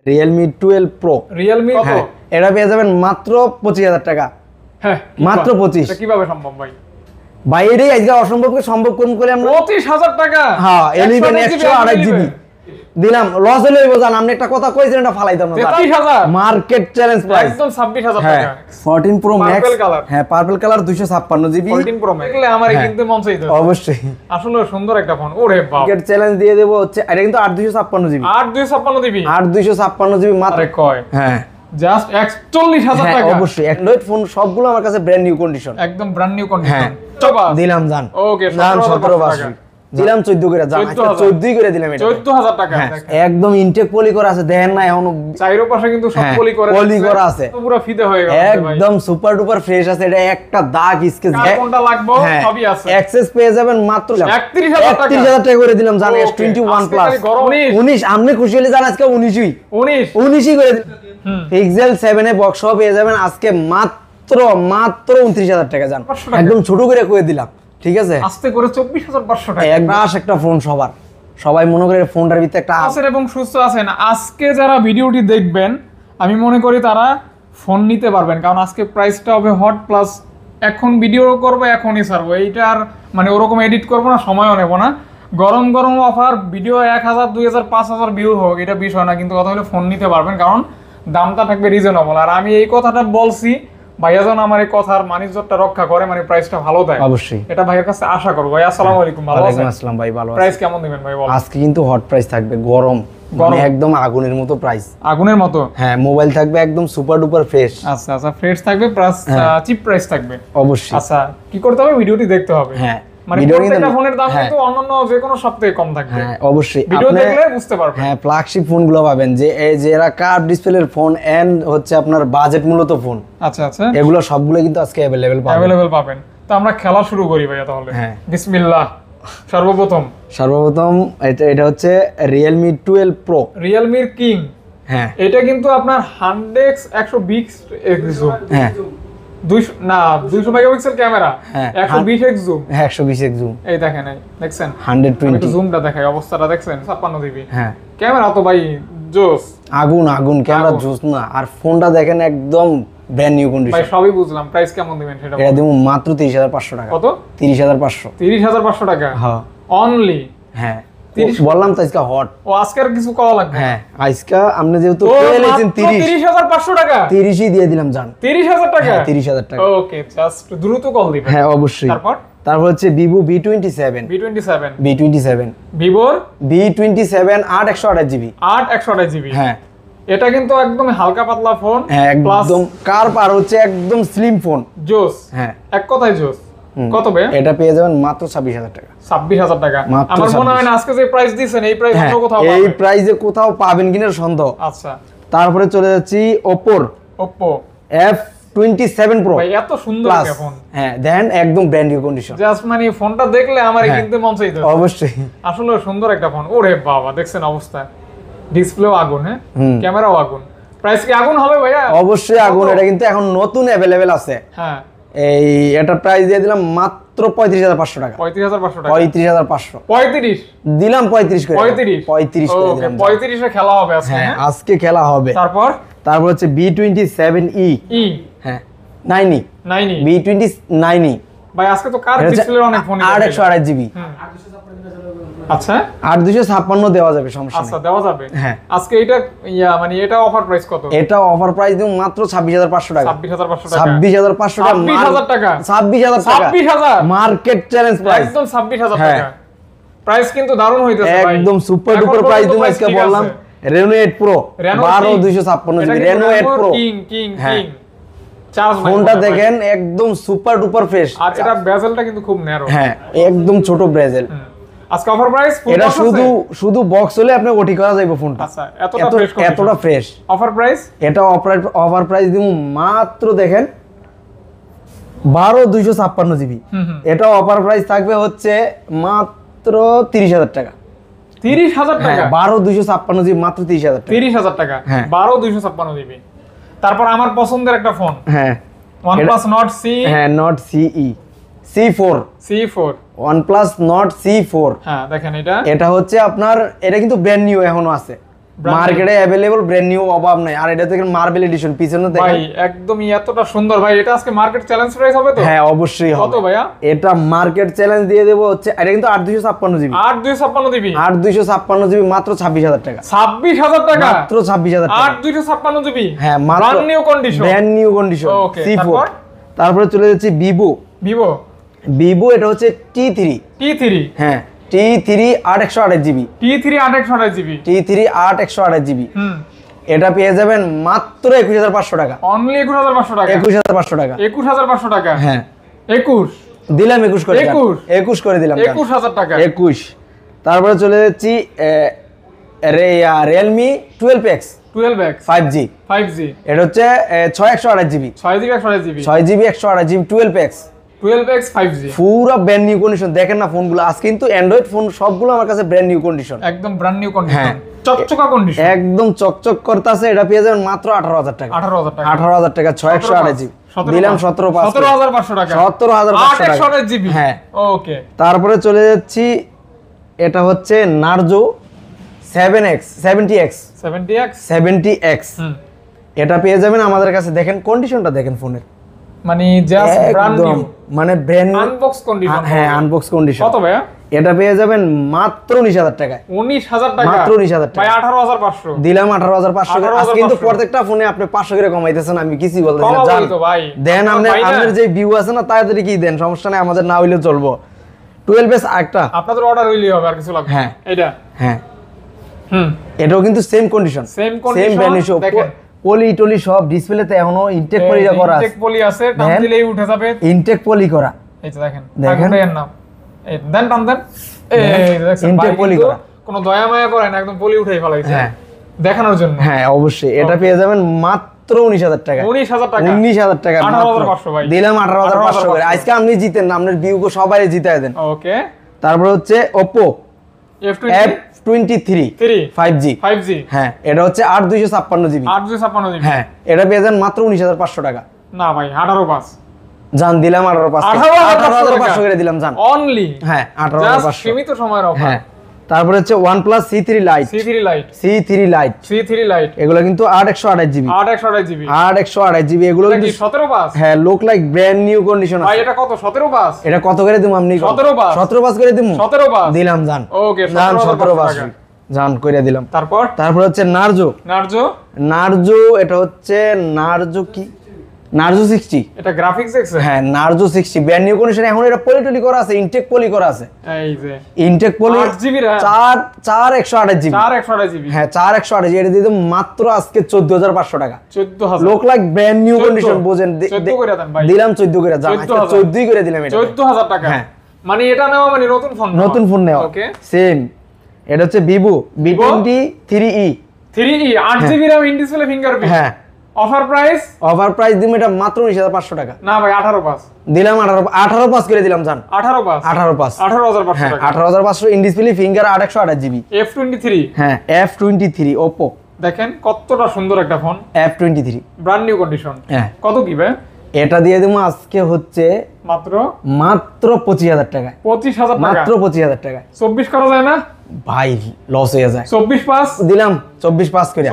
Realme 12 Pro। Realme কত? এটা পেয়ে যাবেন মাত্র 25000 টাকা। হ্যাঁ, মাত্র 25। এটা কিভাবে সম্ভব ভাই? বাইরে আজকে অসম্ভবকে সম্ভব করে আমরা 25000 টাকা। হ্যাঁ, 128 জিবি দিলাম। লস হলে বোঝান, আপনি একটা কথা কইছেন এটা ফালাইতাম না। 33000 মার্কেট চ্যালেঞ্জ প্রাইস একদম 26000 হ্যাঁ, টাকা। 14 Pro Max Purple color। হ্যাঁ, purple colour 256 GB. 14 Pro Max দেখলে আমার কিনতে মন চাইতো। অবশ্যই আসলে সুন্দর একটা ফোন। ওরে বাপ, মার্কেট চ্যালেঞ্জ দিয়ে দেব হচ্ছে এটা কিন্তু 8256 জিবি। 8256 দিবি? 8256 জিবি মাত্র। আরে কয় হ্যাঁ, জাস্ট 41000 হ্যাঁ টাকা। অবশ্যই অ্যান্ড্রয়েড ফোন সবগুলো আমার কাছে ব্র্যান্ড নিউ কন্ডিশন। একদম ব্র্যান্ড নিউ কন্ডিশন। হ্যাঁ, চবা দিলাম জান। ওকে, জান 17 টাকা দিলাম 14 করে জান। 14ই করে দিলাম এটা। 14000 টাকা। হ্যাঁ, একদম ইনটেক পলি করা আছে, দেখেন না এখনো চাইরো পাশে কিন্তু সব হ্যাঁ, পলি করে পলি করা আছে। পুরো ফিদে হয়ে গেল ভাই। একদম সুপার ডুপার ফ্রেশ আছে। এটা একটা দাগ স্কেচ কার কোনটা লাগবে সবই আছে। অ্যাক্সেস পেয়ে যাবেন মাত্র 31000 টাকা। 31000 টাকা করে দিলাম জান। S21 প্লাস 19 আপনি খুশি হলে জান আজকে 19ই 19ই করে দিলাম। পিক্সেল 7 এ বক্স পেয়ে যাবেন আজকে মাত্র 29000 টাকা জান। একদম ছোট করে কই দিলাম, ঠিক আছে? আস্তে করে 24500 টাকা। একটা ফোন সবাই মনে করে ফোনটার ভিতরে একটা আছেন এবং সুস্থ আছেন। আজকে যারা ভিডিওটি দেখবেন আমি মনে করি তারা ফোন নিতে পারবেন, কারণ আজকে প্রাইসটা হবে হট প্লাস। এখন ভিডিও করবো, এখনই ছাড়বো। এইটার মানে ওরকম এডিট করবো না, সময়ও নেবো না। গরম গরম অফার, ভিডিও 1000 2000 5000 ভিউ হোক, এটা বিষয় না, কিন্তু কথা হলে ফোন নিতে পারবেন, কারণ দামটা থাকবে রিজনেবল। আর আমি এই কথাটা বলছি, ভাইয়া যেন আমার এই কথার মানিজ্যটা রক্ষা করে, মানে প্রাইসটা ভালো দেয়। অবশ্যই এটা ভাইয়ের কাছে আশা করবো। ভাই আসসালামু আলাইকুম, ভালো আছেন? ওয়ালাইকুম আসসালাম ভাই, ভালো আছি। প্রাইস কেমন দিবেন ভাই বল? আজকে কিন্তু হট প্রাইস থাকবে, গরম মানে একদম আগুনের মতো প্রাইস। আগুনের মতো? হ্যাঁ, মোবাইল থাকবে একদম সুপার ডুপার ফ্রেশ। আচ্ছা আচ্ছা, ফ্রেশ থাকবে প্লাস চিপ প্রাইস থাকবে। অবশ্যই। আচ্ছা, কি করতে হবে? ভিডিওটি দেখতে হবে। হ্যাঁ, মানে প্রত্যেকটা ফোনের দাম কিন্তু অন্যান্য যে কোনো সপ্তাহে কম থাকবে। হ্যাঁ অবশ্যই, ভিডিও দেখলে বুঝতে পারবেন। হ্যাঁ, ফ্ল্যাগশিপ ফোনগুলো পাবেন, যে এই যে এরা কার্ভ ডিসপ্লের ফোন এন্ড হচ্ছে আপনার বাজেট মূলত ফোন। আচ্ছা আচ্ছা, এগুলো সবগুলো কিন্তু আজকে अवेलेबल পাবেন। তো আমরা খেলা শুরু করি ভাইয়া তাহলে। হ্যাঁ, বিসমিল্লাহ। সর্বপ্রথম এটা হচ্ছে Realme 12 Pro, Realme কিং। হ্যাঁ, এটা কিন্তু আপনার 100x 120x জুম। হ্যাঁ 200 megapixel camera, 120x zoom. 120x zoom. এই দেখেন, এই দেখছেন 120। জুমটা দেখাই, অবস্থাটা দেখছেন? 56 জিবি। হ্যাঁ, ক্যামেরা তো ভাই জোস, আগুন ক্যামেরা জোস না। আর ফোনটা দেখেন একদম ব্র্যান্ড নিউ কন্ডিশন। ভাই সবই বুঝলাম, প্রাইস কেমন দিবেন সেটা এটা দেব মাত্র 30500 টাকা। কত? 30500। 30500 টাকা হ্যাঁ অনলি। হ্যাঁ, বললাম তো আজকে হট। ও আজকে আর কিছু করা লাগবে? হ্যাঁ, আজকে আপনি যেহেতু পেয়েছেন 30500 টাকা, 30ই দিয়ে দিলাম জান। 30000 টাকা? 30000 টাকা। ওকে, জাস্ট দ্রুত কল দিবেন। হ্যাঁ অবশ্যই। তারপর হচ্ছে Vivo V27। Vivo V27 8 GB. 128 GB. হ্যাঁ, এটা কিন্তু একদম হালকা পাতলা ফোন, হ্যাঁ একদম কার্ভ, আর হচ্ছে একদম স্লিম ফোন। জোস। হ্যাঁ, এক কথায় জোস। কত ভাই? এটা পেয়ে যাবেন মাত্র 26000 টাকা। 26000 টাকা। আমার মনে হয় না আজকে যে প্রাইস দিবেন এই প্রাইস অন্য কোথাও পাবেন। এই প্রাইসে কোথাও পাবেন কিনা সন্দেহ। আচ্ছা, তারপরে চলে যাচ্ছি Oppo F27 Pro। ভাই এত সুন্দর একটা ফোন। হ্যাঁ, দেন একদম ব্র্যান্ড নিউ কন্ডিশন। জাস্ট মানে ফোনটা দেখলে আমার কিনতে মন চাইতো। অবশ্যই, আসলে সুন্দর একটা ফোন। ওরে বাবা, দেখছেন অবস্থা? ডিসপ্লেও আগুন, হ্যাঁ ক্যামেরাও আগুন। প্রাইস কি আগুন হবে ভাইয়া? অবশ্যই আগুন। এটা কিন্তু এখন নতুন अवेलेबल আছে। হ্যাঁ, এটা প্রাইস দিয়ে দিলাম মাত্র 35500 টাকা। 35500 টাকা। 35500 35 দিলাম। 35 করে 35 করে দিলাম। 35 এ খেলা হবে আজকে। হ্যাঁ, আজকে খেলা হবে। তারপর হচ্ছে B27e। হ্যাঁ, 9e। B29e। ভাই আজকে তো কার ডিসপ্লের অনেক ফোন 828 জিবি। আচ্ছা, 8256 দেওয়া যাবে, সমস্যা নেই। আচ্ছা, দেওয়া যাবে। হ্যাঁ, আজকে এটা মানে এটা অফার প্রাইস কত? এটা অফার প্রাইস দিন মাত্র 26500 টাকা। 26500 টাকা। 26500 টাকা। 26000 টাকা। 26000 টাকা। 26000 মার্কেট চ্যালেঞ্জ প্রাইস। একদম 26000 টাকা। প্রাইস কিন্তু দারুণ হইতেছে ভাই। একদম সুপার ডুপার প্রাইস দিন আজকে বললাম। Reno 8 Pro 12256 GB. Reno 8 Pro king. ফোনটা দেখেন একদম সুপার ডুপার ফ্রেশ। আর এটা বেজেলটা কিন্তু খুব ন্যারো। হ্যাঁ, একদম ছোট বেজেল। আজকে অফার প্রাইস এটা শুধু বক্স হলে আপনি ওটি করা যাবে ফোনটা। আচ্ছা, এতটা ফ্রেশ। Offer price? এটা অফার প্রাইস দিমু মাত্র দেখেন 12256 জিবি। এটা অফার প্রাইস থাকবে হচ্ছে মাত্র 30000 টাকা। 30000 টাকা? 12256 জিবি মাত্র 30000 টাকা। 30000 টাকা। 12256 জিবি। তারপর আমার পছন্দের একটা ফোন। হ্যাঁ, OnePlus Nord C। হ্যাঁ, Nord CE C4 OnePlus Nord C4। হ্যাঁ, দেখেন এটা হচ্ছে আপনার, এটা কিন্তু ব্র্যান্ড নিউ এখনো আছে। মার্কেটে अवेलेबल ব্র্যান্ড নিউ অভাব নাই। আর এটা দেখেন মার্বেল এডিশন, পিছনে দেখেন ভাই একদমই এতটা সুন্দর ভাই। এটা আজকে মার্কেট চ্যালেঞ্জ প্রাইস হবে তো? হ্যাঁ অবশ্যই হবে। কত ভাইয়া? এটা মার্কেট চ্যালেঞ্জ দিয়ে দেব হচ্ছে, এটা কিন্তু 8256 জিবি, 8256 জিবি, 8256 জিবি মাত্র 26000 টাকা। 26000 টাকা মাত্র 26000 টাকা। 8256 জিবি, হ্যাঁ মাত্র brand new condition, brand new condition ওকে। C4। তারপরে চলে যাচ্ছে ভিভো, এটা হচ্ছে T3, হ্যাঁ T3 8128 GB, T3 8128 GB, T3 8128 GB. এটা পেয়ে যাবেন মাত্র 21500 টাকা। অনলি 21500 টাকা, 21500 টাকা, 21500 টাকা। হ্যাঁ 21 দিলাম, 21 করে দিলাম, 21 করে দিলাম, 21000 টাকা, 21। তারপরে চলে যাচ্ছি Realme 12X 5G, এটা হচ্ছে 6128 GB, 6GB 128 GB, 6GB 128 GB 12X 5G, পুরো ব্র্যান্ড নিউ কন্ডিশন। দেখেন না ফোনগুলো, আজকে কিন্তু অ্যান্ড্রয়েড ফোন সবগুলো আমার কাছে ব্র্যান্ড নিউ কন্ডিশন, একদম ব্র্যান্ড নিউ কন্ডিশন, হ্যাঁ চকচকা কন্ডিশন, একদম চকচক করতেছে। এটা পেয়ে যাবেন মাত্র 18000 টাকা, 18000 টাকা, 6128 জিবি দিলাম 17500 টাকা, 17500 টাকা, 128 জিবি, হ্যাঁ ওকে। তারপরে চলে যাচ্ছি, এটা হচ্ছে নার্জো 70X, এটা পেয়ে যাবেন আমাদের কাছে। দেখেন কন্ডিশনটা দেখেন ফোনের, মানে জাস্ট ব্র্যান্ড নিউ, মানে ব্র্যান্ড আনবক্স কন্ডিশন, হ্যাঁ আনবক্স কন্ডিশন। কত ভাইয়া? এটা পেয়ে যাবেন মাত্র 19000 টাকায়, 19000 টাকা, মাত্র 19000 টাকা ভাই 18500 দিলাম, 18500 করে। আজকে কিন্তু প্রত্যেকটা ফোনে আপনি 500 করে কমাইতেছেন, আমি কিছুই বলতেছি না, জান দেন। আমাদের যে ভিউ আছে না তাড়াতাড়ি কি দেন, সমস্যা নাই, আমাদের না হইলেও চলবো। 12S একটা আপনাদের অর্ডার হইলেই হবে, আর কিছু লাগবে? হ্যাঁ এটা, হ্যাঁ এটাও কিন্তু same condition, same brand new, পলি টলি সব ডিসপ্লেতে এখনো ইনটেক পলি করা আছে, ইনটেক পলি আছে, টান দিলেই উঠে যাবে, ইনটেক পলি করা। এই যে দেখেন এর নাম, এই দেন টান দেন, এই দেখেন ইনটেক পলি করা, কোনো দয়া মায়া করে না, একদম পলি উঠাই ফেলাইছে, হ্যাঁ দেখানোর জন্য। হ্যাঁ অবশ্যই এটা পেয়ে যাবেন মাত্র 19000 টাকা, 19000 টাকা, 19000 টাকা 18500 ভাই দিলাম, 18500 করে। আজকে আপনি জিতেন না, আপনার ভিউ কো সবাই জিতায় দেন, ওকে। তারপর হচ্ছে Oppo F23 5G, হ্যাঁ এটা হচ্ছে 8256 জিবি, 8256 জিবি, হ্যাঁ এটা পেয়ে যান মাত্র 19500 টাকা। না ভাই 18500 জান দিলাম, 18500 করে দিলাম জান, অনলি, হ্যাঁ 18500 সীমিত সময়ের অফার। হ্যাঁ তারপর হচ্ছে OnePlus C3 Lite, এগুলো কিন্তু 8128 জিবি, 8128 জিবি, এগুলো কিন্তু 17 পাস, হ্যাঁ look like brand new condition ভাই আছে। এটা কত? 17 পাস, এটা কত করে দিমু আপনি? 17 পাস, 17 পাস করে দিমু, 17 পাস দিলাম জান, ওকে, জান 17 পাস জান করে দিলাম। তারপর হচ্ছে নার্জো, এটা হচ্ছে নার্জো কি, নার্জো 60, এটা গ্রাফিক্স দেখছে, হ্যাঁ নার্জো 60 ব্র্যান্ড নিউ কন্ডিশন, এখন এটা পলি করা আছে, ইনটেক পলি করা আছে, এই যে ইনটেক পলি 8GB RAM, 4128 জিবি, 4128 জিবি, হ্যাঁ 4128 এটা দিয়ে মাত্র আজকে 14500 টাকা, 14000 লোক লাইক ব্র্যান্ড নিউ কন্ডিশন, বুঝেন 14 করে দেন ভাই, দিলাম 14 করে, জান 14ই করে দিলাম, এটা 14000 টাকা, হ্যাঁ মানে এটা নেওয়া মানে নতুন ফোন নেওয়া, ওকে সেম। এটা হচ্ছে Vivo V23e 8GB RAM, in display fingerprint, হ্যাঁ অফার প্রাইস দিম এটা মাত্র 19500 টাকা। না ভাই 18 পাস দিলাম, 18 পাস করে দিলাম জান, 18 পাস 18500 হ্যাঁ টাকা, 18500 in display finger 8128 GB, F23, হ্যাঁ F23 Oppo, দেখেন কতটা সুন্দর একটা phone, F23 brand new condition, হ্যাঁ কত কি ভাই? এটা দিয়ে দেবো আজকে হচ্ছে মাত্র 25000 টাকা, 25000 টাকা, মাত্র 25000 টাকা। 24 করা যায় না ভাই, লস হয়ে যায়। 24 পাস দিলাম, 24 পাস করে,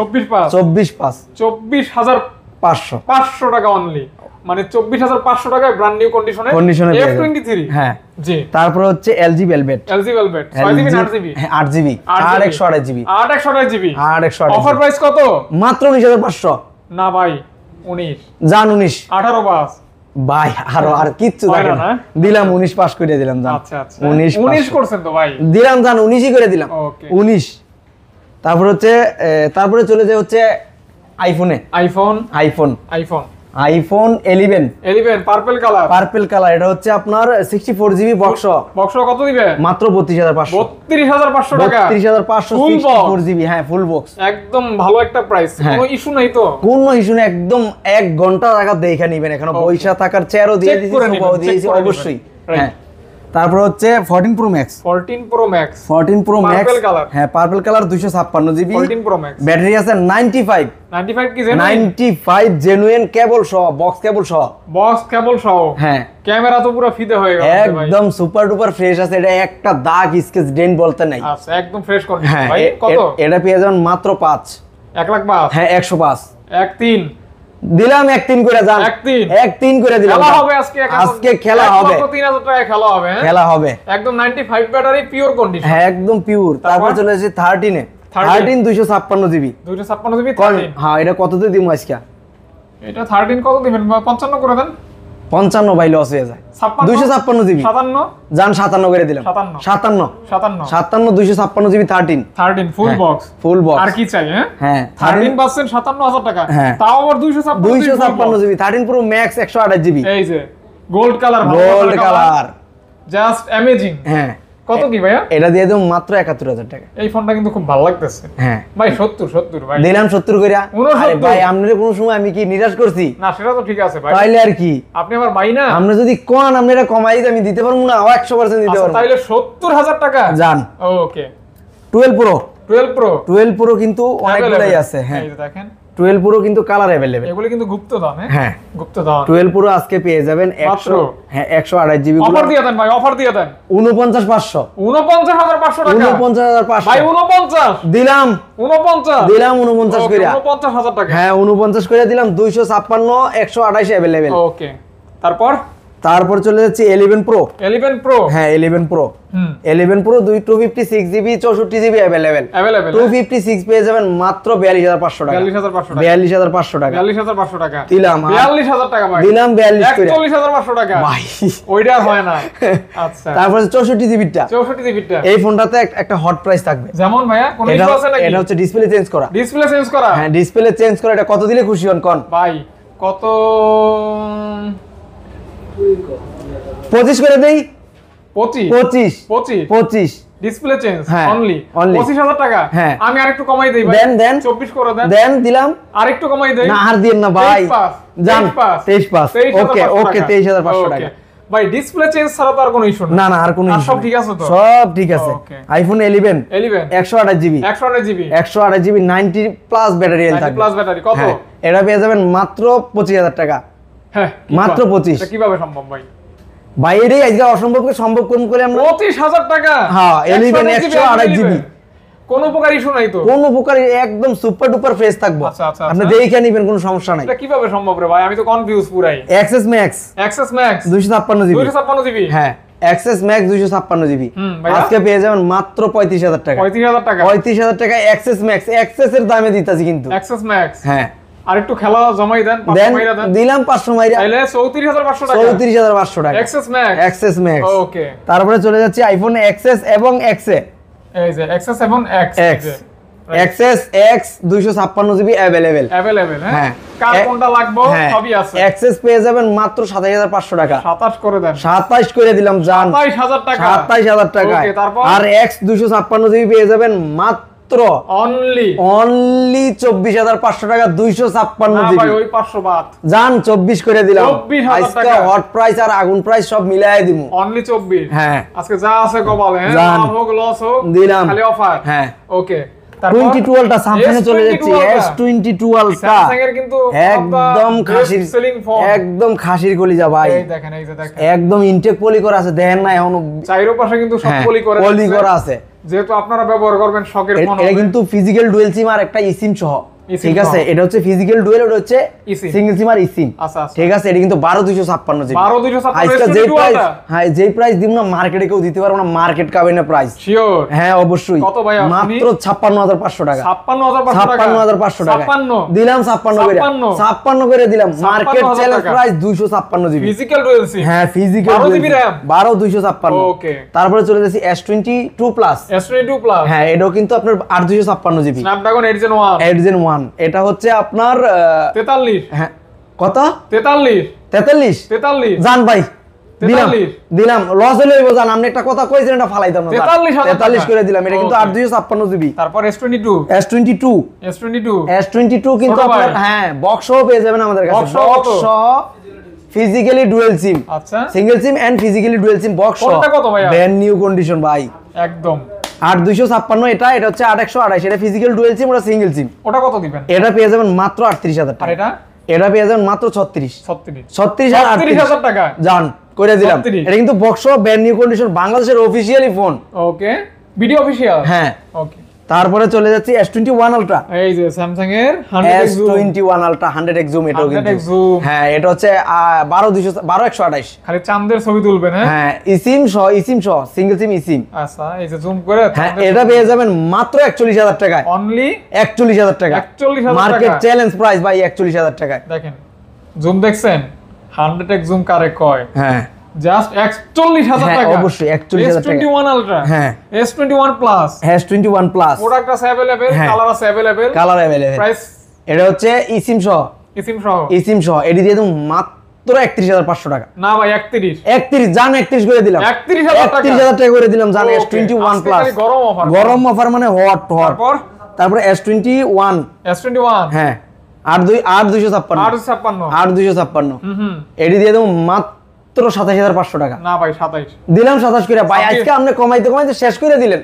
24 পাস 24500 টাকা অনলি, মানে 24500 টাকায় ব্র্যান্ড নিউ কন্ডিশনে F23, হ্যাঁ জি। তারপর হচ্ছে LG Velvet 6GB 8GB, 8GB 8128 GB, 8128 GB, 8128 offer price কত? মাত্র 19500। না ভাই 19, জান 19, 18 পাস ভাই আর কিচ্ছু থাকে না, দিলাম 19 পাস করে দিলাম জান, আচ্ছা 19 করছেন তো ভাই, দিলাম জান 19ই করে দিলাম, ওকে 19। তারপর হচ্ছে তারপরে চলে যায় হচ্ছে আইফোন 11 পার্পল কালার, এটা হচ্ছে আপনার 64GB বক্স কত দিবে? মাত্র 32500 টাকা, 32500 64GB, হ্যাঁ ফুল বক্স, একদম ভালো একটা প্রাইস, কোনো ইস্যু নাই তো, কোনো ইস্যু নেই, একদম 1 ঘন্টা টাকা দেখে নেবেন, এখানে পয়সা থাকার চেয়ারও দিয়ে দিয়েছি, সোফাও দিয়েছি অবশ্যই, হ্যাঁ। তারপর হচ্ছে 14 pro max 14 pro max purple colour, হ্যাঁ purple colour 256 GB 14 pro max battery আছে 95 কি জেনুইন 95 জেনুইন কেবল সহ, বক্স কেবল সহ, হ্যাঁ ক্যামেরা তো পুরো ফিদে হয়ে গেল ভাই, একদম সুপার ডুপার ফ্রেশ আছে। এটা একটা দাগ স্কেচ ডেন্ট বলতে নাই, আচ্ছা একদম ফ্রেশ কন্ডিশন হ্যাঁ। ভাই। কত এটা পেয়ে যাবেন মাত্র 5 1,05,000 হ্যাঁ 105 1,3 দিলাম, 1-3 করে যান, 1,3 করে দিলাম। খেলা হবে আজকে খেলা হবে, 3000 টাকা খেলা হবে, হ্যাঁ খেলা হবে একদম 95 ব্যাটারি পিওর কন্ডিশন, হ্যাঁ একদম পিওর। তারপর চলে এসেছে 13 256 জিবি 256 জিবি হ্যাঁ। এটা কততে দিমু আজকে? এটা 13 কত দিবেন? 55 করে দেন। 55 ভাই লস হয়ে যায়। 256 জিবি 57 জান 57 করে দিলাম। 57 256 জিবি 13 ফুল বক্স আর কি চাই? হ্যাঁ 13 পাচ্ছেন 57,000 টাকা, হ্যাঁ। তাও আবার 256 জিবি 13 প্রো ম্যাক্স 128 জিবি। এই যে গোল্ড কালার জাস্ট অ্যামেজিং। হ্যাঁ কত কি ভাইয়া? এটা দিয়ে দেব মাত্র 71000 টাকা। এই ফোনটা কিন্তু খুব ভালো লাগতেছে, হ্যাঁ ভাই 70 ভাই দিলাম 70 কইরা। আরে ভাই আপনারে কোন সময় আমি কি নিরাশ করছি? না সেটা তো ঠিক আছে ভাই, তাইলে আর কি আপনি আমার ভাই না, আপনি যদি কোন আপনারা কমাই দিতে আমি দিতে পারবো না, 100% দিতে পারবো। তাইলে 70,000 টাকা জান। ওকে 12 প্রো কিন্তু অনেকগুলাই আছে, হ্যাঁ এই যে দেখেন 12 প্রো কিন্তু কালার अवेलेबल, এগুলো কিন্তু গুপ্ত দাম, হ্যাঁ গুপ্ত দাম। 12 প্রো আজকে পেয়ে যাবেন 128 জিবি। অফার দিয়ে দেন ভাই, অফার দিয়ে দেন। 49500 49500 টাকা 49500 ভাই 49 দিলাম 49 কইরা 49000 টাকা, হ্যাঁ 49 কইরা দিলাম। 256 128 अवेलेबल। ওকে তারপর চলে যাচ্ছে 11 প্রো হ্যাঁ 11 প্রো 256 জিবি 64 জিবি अवेलेबल 256 পেয়ে যাবেন মাত্র 42500 টাকা 42500 টাকা দিলাম 42000 টাকা ভাই দিলাম 42 করে 41500 টাকা ভাই ওইটা হয় না। আচ্ছা তারপর 64 জিবিটা এই ফোনটাতে একটা হট প্রাইস থাকবে। যেমন ভাইয়া কোন ইস্যু আছে নাকি? এটা হচ্ছে ডিসপ্লে চেঞ্জ করা হ্যাঁ ডিসপ্লে চেঞ্জ করা। এটা কত দিলে খুশি হন কোন ভাই? কত 25 করে দেই। 25 ডিসপ্লে চেঞ্জ অনলি 25000 টাকা। হ্যাঁ আমি আরেকটু কমাই দেই ভাই, দেন 24 করে দেন দিলাম। আরেকটু কমাই দেই না আর দিন না ভাই, জান 23 ওকে 23500 টাকা ভাই। ডিসপ্লে চেঞ্জ ছাড়া তো আর কোনো ইস্যু না আর কোনো ইস্যু সব ঠিক আছে তো? সব ঠিক আছে। IPhone 11 128 GB 128 GB 90 plus battery থাকবে। কত? এটা পেয়ে যাবেন মাত্র 25000 টাকা। হ্যাঁ মাত্র 25। এটা কিভাবে সম্ভব ভাই? ভাই এটাই আজকে অসম্ভবকে সম্ভব কোন করে আমরা 25000 টাকা। হ্যাঁ 11 128 জিবি কোনো প্রকার ইস্যু নাই তো? কোনো প্রকার একদম সুপার ডুপার ফ্রেশ থাকবে। আপনি দেখে নেবেন কোনো সমস্যা নাই। এটা কিভাবে সম্ভব রে ভাই? আমি তো কনফিউজ পুরাই। অ্যাক্সেস ম্যাক্স 256 জিবি হ্যাঁ অ্যাক্সেস ম্যাক্স 256 জিবি আজকে পেয়ে যাবেন মাত্র 35000 টাকা 35000 টাকা অ্যাক্সেস ম্যাক্স। অ্যাক্সেস এর দামে দিতাছি কিন্তু অ্যাক্সেস ম্যাক্স। হ্যাঁ আরেকটু খেলা জমাই দেন 500 মাইরা দেন। দিলাম 500 মাইরা তাহলে 34500 টাকা 34500 টাকা অ্যাক্সেস ম্যাক্স। ওকে তারপরে চলে যাচ্ছে আইফোন এক্সএস এবং এক্সএ। এই যে এক্সএস এবং x XS x 256 GB available হ্যাঁ কার কোনটা লাগবে সবই আছে। এক্সএস পেয়ে যাবেন মাত্র 27500 টাকা 27 করে দেন 27 করে দিলাম জান 27000 টাকা 27000 টাকা। আর এক্স 256 জিবি পেয়ে যাবেন মাত্র অনলি 24500 টাকা 256 জিবি। ভাই ওই 500 বাদ জান 24 করে দিলাম। 24000 টাকা হট প্রাইস আর আগুন প্রাইস সব মিলাই দিমু অনলি 24। হ্যাঁ আজকে যা আছে কপালে, লাভ হোক লস হোক দিলাম খালি অফার। হ্যাঁ ওকে 22 টা স্যামসাং এ চলে যাচ্ছে। S22 টা স্যামসাং এর কিন্তু একদম খাসির কলিজা ভাই। এই দেখেন একদম ইনটেক পলি করা আছে, দেখেন না এখনো চাইরো পাশে কিন্তু সব পলি করা আছে। যেহেতু আপনারা ব্যবহার করবেন শখের ফোন, এটা কিন্তু ফিজিক্যাল ডুয়াল সিম আর একটা ইসিম সহ। ঠিক আছে এটা হচ্ছে ফিজিক্যাল ডুয়াল, এটা হচ্ছে সিঙ্গেল সিম আর ইসিম। ঠিক আছে এটা কিন্তু 12256 জিবি 12256 যেই প্রাইস হ্যাঁ যেই প্রাইস দিম না মার্কেটে কেউ দিতে পারবে না, মার্কেট কাবে না প্রাইস শিওর। হ্যাঁ অবশ্যই কত ভাই মাত্র 56500 টাকা 56500 টাকা দিলাম 56 করে দিলাম। Market challenge price 256 GB physical dual SIM. হ্যাঁ ফিজিক্যাল 12 জিবি র‍্যাম 256। ওকে তারপরে চলে যাচ্ছি S22 প্লাস। হ্যাঁ এটাও কিন্তু আপনার 8256 জিবি স্ন্যাপড্রাগন 8 Gen 1। এটা হচ্ছে আপনার 43। হ্যাঁ কত 43 জান ভাই দিলাম লস হলে হইব জান। আপনি একটা কথা কইছেন এটা ফালাইতাম না 43 করে দিলাম। এটা কিন্তু 8256 জিবি। তারপর S22 কিন্তু আপনার হ্যাঁ বক্স সহ পেয়ে যাবেন আমাদের কাছে। বক্স সহ ফিজিক্যালি ডুয়াল সিম। আচ্ছা, single sim and physically dual sim box কোনটা কত ভাইয়া? ব্র্যান্ড নিউ কন্ডিশন ভাই, একদম 8256 এটা হচ্ছে 8128, এটা ফিজিক্যাল ডুয়াল সিম, ওটা সিঙ্গেল সিম। ওটা কত দিবেন? এটা পেয়ে যাবেন মাত্র 38000 আর টাকা। এটা এটা পেয়ে যাবেন মাত্র 36 36 আর 38000 টাকা জান করে দিলাম। 36 এটা কিন্তু বক্স ব্র্যান্ড নিউ কন্ডিশন, বাংলাদেশের অফিশিয়ালি ফোন। ওকে, ভিডিও অফিশিয়াল। হ্যাঁ, ওকে, তারপরে চলে যাচ্ছি S21 Ultra। এই যে স্যামসাং এর 100x zoom, S21 Ultra 100x zoom, এটাও কিন্তু 100x জুম। হ্যাঁ, এটা হচ্ছে 12128। খালি চাঁদের ছবি তুলবেন। হ্যাঁ, ইসিম সহ সিঙ্গেল সিম ইসিম। আচ্ছা, এই যে জুম করে হ্যাঁ, এটা পেয়ে যাবেন মাত্র 41000 টাকায়। অনলি 41000 টাকা, 41000 টাকা। মার্কেট চ্যালেঞ্জ প্রাইস ভাই, 41000 টাকায়। দেখেন জুম দেখছেন, 100x জুম কারে কয়? হ্যাঁ, জাস্ট 41000 হ্যাঁ, টাকা। অবশ্যই 41000 টাকা। S21 Ultra, হ্যাঁ, S21 Plus, S21 Plus, product আছে अवेलेबल, হ্যাঁ। কালার আছে अवेलेबल, কালার अवेलेबल। প্রাইস এটা হচ্ছে ইসিম সহ, ইসিম সহ। এডি দিয়ে দেব মাত্র 31500 টাকা। না ভাই 31 জান 31 করে দিলাম, 31000 টাকা, 31000 টাকা করে দিলাম জান। Okay, S21 আজকে Plus খালি গরম অফার। গরম অফার মানে হট। তারপর তারপরে S21, S21, হ্যাঁ 8256, 856, এডি দিয়ে দেব মাত্র 27500 টাকা। না ভাই 27, দিলাম 27 করে ভাই। 27 আজকে আপনি কমাইতে শেষ করে দিলেন।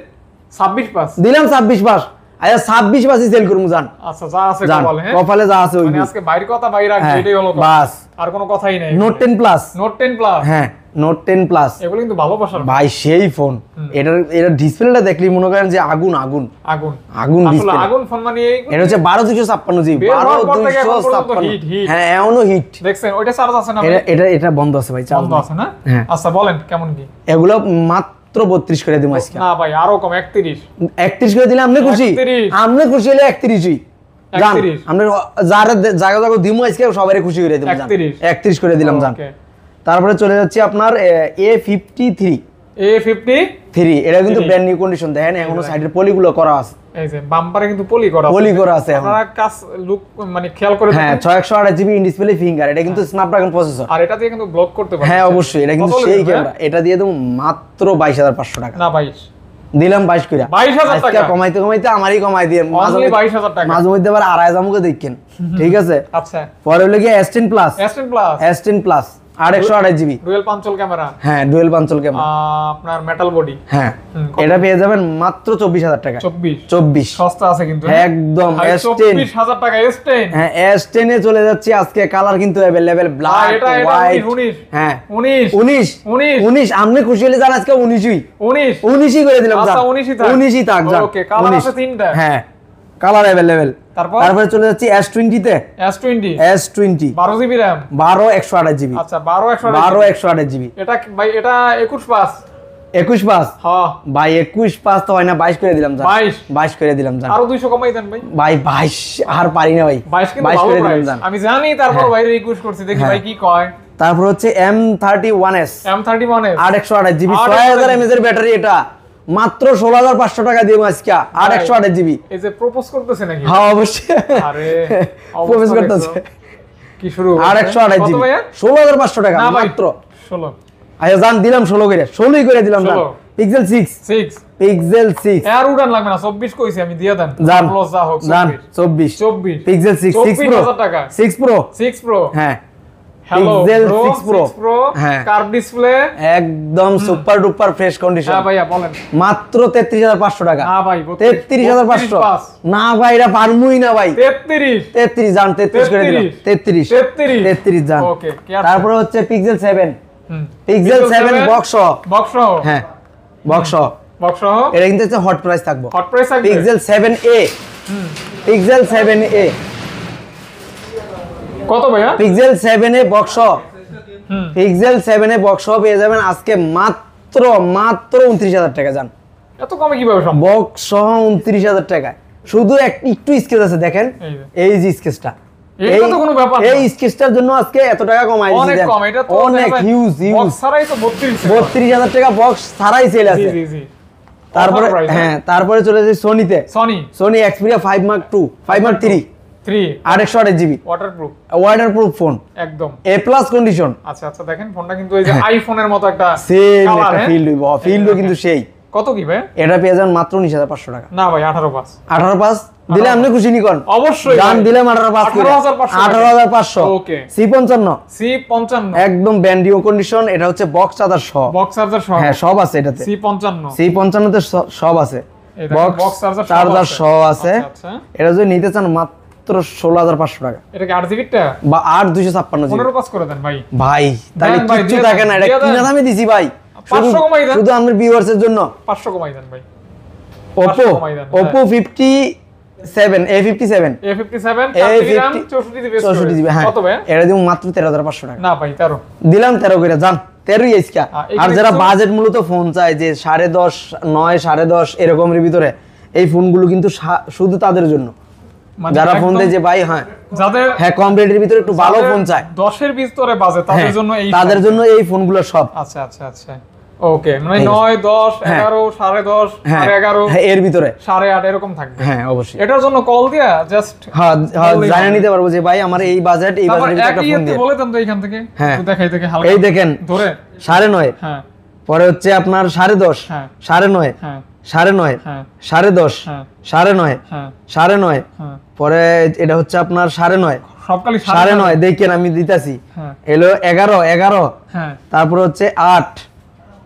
26 পাস দিলাম 26 পাস। আচ্ছা 26 পাসই সেল করবো জান। আচ্ছা, যা আছে জান, বল। হ্যাঁ, কপালে যা আছে ওই মানে আজকে বাইরের কথা বাইরে রাখবে, হ্যাঁ, এটাই হলো কথা। বাস। আর কোনো কথাই নাই। নোট 10 প্লাস, নোট 10 প্লাস, হ্যাঁ নোট 10 প্লাস, এগুলো কিন্তু ভালোবাসার ভাই সেই ফোন। এটা ডিসপ্লেটা দেখলি মনে করেন যে আগুন আগুন আগুন আসলে ডিসপ্লে। আগুন ফোন মানে এটা হচ্ছে 12256 জি, বের হওয়ার পর থেকে এখন পর্যন্ত 12256। হিট। হ্যাঁ, এখনো হিট। দেখছেন ওইটা চার্জ আছে না ভাই? এটা বন্ধ আছে ভাই, চার্জ বন্ধ আছে না? হ্যাঁ। আচ্ছা বলেন কেমন কি? এগুলো মাত্র 32 করে দিমু আজকে। না ভাই আরো কম, 31 করে দিলে আপনি খুশি? 31 আপনি খুশি হলে 31ই জান। 31 আমরা যারা জায়গা দিমু আজকে সবারই খুশি করে দিমু জান। 31 করে দিলাম জান। ওকে, তারপরে চলে যাচ্ছে আপনার A53, এটা কিন্তু ব্র্যান্ড নিউ কন্ডিশন। দেখেন এখনো সাইডের পলিগুলো করা আছে, এই যে বাম্পারে কিন্তু পলি করা আছে এখন। আপনারা কাজ লুক মানে খেয়াল করে হ্যাঁ, দেখুন। 6128 জিবি ইন ডিসপ্লে ফিঙ্গার, এটা কিন্তু স্ন্যাপড্রাগন প্রসেসর। আর এটা দিয়ে কিন্তু ব্লক করতে পারবেন। হ্যাঁ অবশ্যই, এটা কিন্তু কত সেই লাগবে? ক্যামেরা। এটা দিয়ে দেবো মাত্র 22500 টাকা। না 22, দিলাম 22 করে। 22000 আজকে টাকা। কমাইতে আমারই কমাই দিয়ে অনলি 22000 টাকা। মাঝে মধ্যে আবার 2500 দেখেন, ঠিক আছে। আচ্ছা, পরে হলো গিয়ে S10 plus, S10 plus 828 GB, dual পাঞ্চল camera, হ্যাঁ ডুয়াল পাঞ্চল ক্যামেরা, আপনার মেটাল বডি। হ্যাঁ, কত? এটা পেয়ে যাবেন মাত্র 24000 টাকা। 24 সস্তা আছে কিন্তু। একদম ভাই, S10, 24000 টাকা S10। হ্যাঁ S10 এ চলে যাচ্ছি আজকে। কালার কিন্তু अवेलेबल, ব্ল্যাক, এটা হোয়াইট। 19, হ্যাঁ 19 আপনি খুশি হলে জান আজকে 19ই করে দিলাম জান। আচ্ছা, 19ই থাক জান। ওকে, কালার আছে 3টা। হ্যাঁ, কালার अवेलेबल। তারপরে চলে যাচ্ছি S20 তে। S20 12 GB RAM, 12128 GB. আচ্ছা 12128 12128 জিবি। এটা ভাই এটা 21 পাস। 21 পাস হ্যাঁ ভাই, 21 পাস তো হয় না, 22 করে দিলাম জান। 22 করে দিলাম জান। আরো 200 কমাই দেন ভাই। ভাই 22 আর পারি না ভাই, 22 কিন্তু 22 ভালো করে দিলাম প্রাইস। জান। আমি জানি, তারপর হ্যাঁ। ভাই রিকোয়েস্ট করছি, দেখি হ্যাঁ। ভাই কি কয়। তারপর হচ্ছে M31s, 8128 জিবি, 6000 6000 mAh এর ব্যাটারি। এটা মাত্র 16500 টাকা দিয়ে আজকে 128 জিবি। এই যে প্রপোজ করতেছে নাকি? হ্যাঁ অবশ্যই, আরে প্রপোজ করতেছে। কি শুরু 128 জিবি, 16500 টাকা না ভাই, মাত্র। 16 আচ্ছা জান, দিলাম 16ই করে দিলাম জান। 16 পিক্সেল 6 এর উড়ান লাগবে না, 24 কইছি আমি, দিয়ে দেন জান। প্লাস যা হোক। জান 24 পিক্সেল 6 প্রো, 24000 টাকা। 6 প্রো, 6 প্রো, হ্যাঁ hello Pixel Pro, 6 Pro, 6 Pro, হ্যাঁ। Curve display. একদম সুপার ডুপার ফ্রেশ কন্ডিশন। হ্যাঁ ভাইয়া বলেন। মাত্র 33500 টাকা। না ভাই 33500 না ভাই, এটা পারমুই না ভাই। 33 জান, 33 করে দিলাম। 33 জান। ওকে, তারপরে হচ্ছে পিক্সেল 7, Pixel 7 বক্স, হ্যাঁ বক্স। এটা কিন্তু হচ্ছে হট প্রাইস থাকবে। হট প্রাইস থাকবে। পিক্সেল 7a, পিক্সেল 7a কত ভাইয়া? Pixel 7a box, pixel 7a box পেয়ে যাবেন আজকে মাত্র 29000 টাকা জান। এত কমে কিভাবে সম্ভব? বক্স সহ 29000 টাকা। শুধু একটু স্কেচ আছে দেখেন, এই যে স্কেচটা, এটা তো কোনো ব্যাপার না। এই স্কেচটার জন্য আজকে এত টাকা কমাই দিয়েছি। অনেক কম, এটা তো অনেক হিউজ বক্স ছাড়াই তো 32000 টাকা বক্স ছাড়াই সেল আছে। জি। তারপরে হ্যাঁ, তারপরে চলে যাই সোনিতে। Sony Xperia 5 Mark 2, 5 Mark 3 828 GB, waterproof phone, একদম A+ কন্ডিশন। আচ্ছা দেখেন ফোনটা কিন্তু এই যে আইফোনের মতো একটা সেম কালার। একটা ফিল কিন্তু সেই। কত কি ভাই? এটা পেয়ে যান মাত্র 19500 টাকা। না ভাই 18 পাস। 18 পাস দিলে আপনি খুশি নি কোন অবশ্যই দাম দিলাম 18,500 ওকে C55 C55 একদম ব্র্যান্ড নিউ কন্ডিশন এটা হচ্ছে বক্স চার্জার সহ বক্স চার্জার সহ হ্যাঁ সব আছে এটাতে C55 তে সব আছে বক্স চার্জার সহ আছে এটা যদি নিতে চান মাত্র 16,500 টাকা এটা কি 8 জিবি টা বা 8256 জিবি 15 পাস করে দেন ভাই ভাই তাহলে কিচ্ছু থাকে না এটা কিনা দামে দিছি ভাই 500 কমাই দেন শুধু আমাদের ভিউয়ার্স এর জন্য 500 কমাই দেন ভাই Oppo 57 A57 4 গ্রাম 64 জিবি 64 জিবি হ্যাঁ কত ভাই এটা দিমু মাত্র 13,500 টাকা না ভাই 13 দিলাম 13 করে জান 13 ইসকা আর যারা বাজেট মূলত ফোন চায় যে 10.5 9 10.5 এরকমের ভিতরে এই ফোনগুলো কিন্তু শুধু তাদের জন্য যারা ফোন দেয় যে ভাই হ্যাঁ যাদের হ্যাঁ কম রেটের ভিতরে একটু ভালো ফোন চায় 10 এর ভিতরে বাজেট তাদের জন্য এই ফোনগুলো সব আচ্ছা ওকে মানে 9 10 11 10.5 11 হ্যাঁ এর ভিতরে 8.5 এরকম থাকবে হ্যাঁ অবশ্যই এটার জন্য কল দিয়া জাস্ট হ্যাঁ জানিয়ে নিতে পারবো যে ভাই আমার এই বাজেট এই বাজেটের ভিতরে একটা ফোন দিয়ে বলে দেন তো এইখান থেকে হ্যাঁ দেখাই দেখে হালকা এই দেখেন ধরে 9.5 হ্যাঁ পরে হচ্ছে আপনার 10.5 হ্যাঁ 9.5 হ্যাঁ 9.5 হ্যাঁ 10.5 হ্যাঁ 9.5 হ্যাঁ 9.5 হ্যাঁ পরে এটা হচ্ছে আপনার 9.5 সবকালি 9.5 দেখেন আমি দিতাছি হ্যাঁ এলো 11 হ্যাঁ তারপর হচ্ছে 8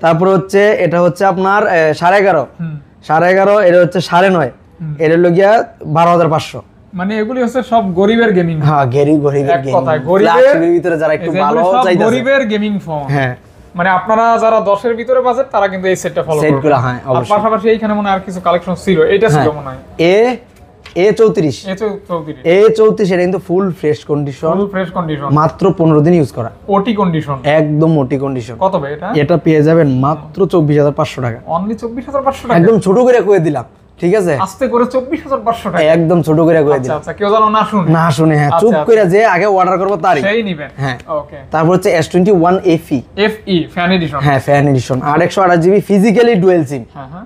তারপর হচ্ছে এটা হচ্ছে আপনার 11.5 হুম 11.5 এটা হচ্ছে 9.5 এর হলো গিয়া 12,500 মানে এগুলি হচ্ছে সব গরিবের গেমিং হ্যাঁ গরিবের এক কথায় গরিবের ভিতরে যারা একটু ভালো চাইতাছে গরিবের গেমিং ফোন হ্যাঁ মানে আপনারা যারা 10 এর ভিতরে বাজেট তারা কিন্তু এই সেটটা ফলো করবে হ্যাঁ আর পাশাপাশি এইখানে মনে আর কিছু কালেকশন ছিল এটা ছিল মনে হয় A34 এটা কিন্তু ফুল ফ্রেশ কন্ডিশন মাত্র 15 দিন ইউজ করা ওটি কন্ডিশন একদম ওটি কন্ডিশন কত ভাই এটা পেয়ে যাবেন মাত্র 24,500 টাকা অনলি 24,500 টাকা একদম ছোট করে কয়ে দিলাম ঠিক আছে আস্তে করে 24,500 টাকা একদম ছোট করে কয়ে দিলাম আচ্ছা কেউ জানো না শুনে হ্যাঁ চুপ করে যে আগে অর্ডার করব তারই সেই নেবেন হ্যাঁ ওকে তারপর হচ্ছে S21 FE ফ্যান এডিশন হ্যাঁ fan edition 828 GB physically dual SIM হ্যাঁ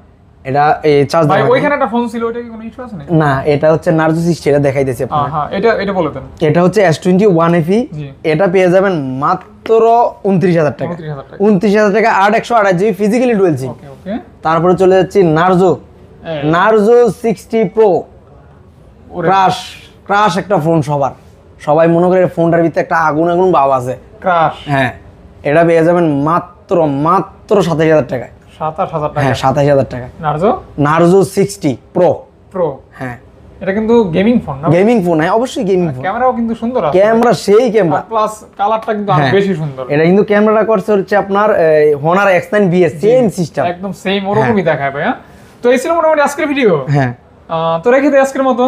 এটা এই চার্জ ভাই ওইখানে একটা ফোন ছিল ওটা কি কোনো ইস্যু আছে নাকি না এটা হচ্ছে নার্জো 60 এটা দেখাইতেছি আপনাদের হ্যাঁ এটা বলে দেন এটা হচ্ছে S21 FE এটা পেয়ে যাবেন মাত্র 29,000 টাকা 29,000 টাকা 828 জিবি ফিজিক্যালি ডুয়াল সিম ওকে তারপরে চলে যাচ্ছি নার্জো 60 প্রো ক্রাশ একটা ফোন সবাই মনে করে ফোনটার ভিতরে একটা আগুন ভাব আছে ক্রাশ হ্যাঁ এটা পেয়ে যাবেন মাত্র 27,000 টাকায় 27,000 টাকা হ্যাঁ 27,000 টাকা নার্জো 60 প্রো হ্যাঁ এটা কিন্তু গেমিং ফোন না গেমিং ফোন হ্যাঁ অবশ্যই গেমিং ফোন ক্যামেরাও কিন্তু সুন্দর আছে ক্যামেরা সেই ক্যামেরা প্লাস কালারটা কিন্তু আরো বেশি সুন্দর এটা কিন্তু ক্যামেরাটা করছে হচ্ছে আপনার Honor X9 BS same system একদম সেম ওরকমই দেখায় ভাই তো এই ছিল মোটামুটি আজকের ভিডিও হ্যাঁ তো রেখে দিই আজকের মতো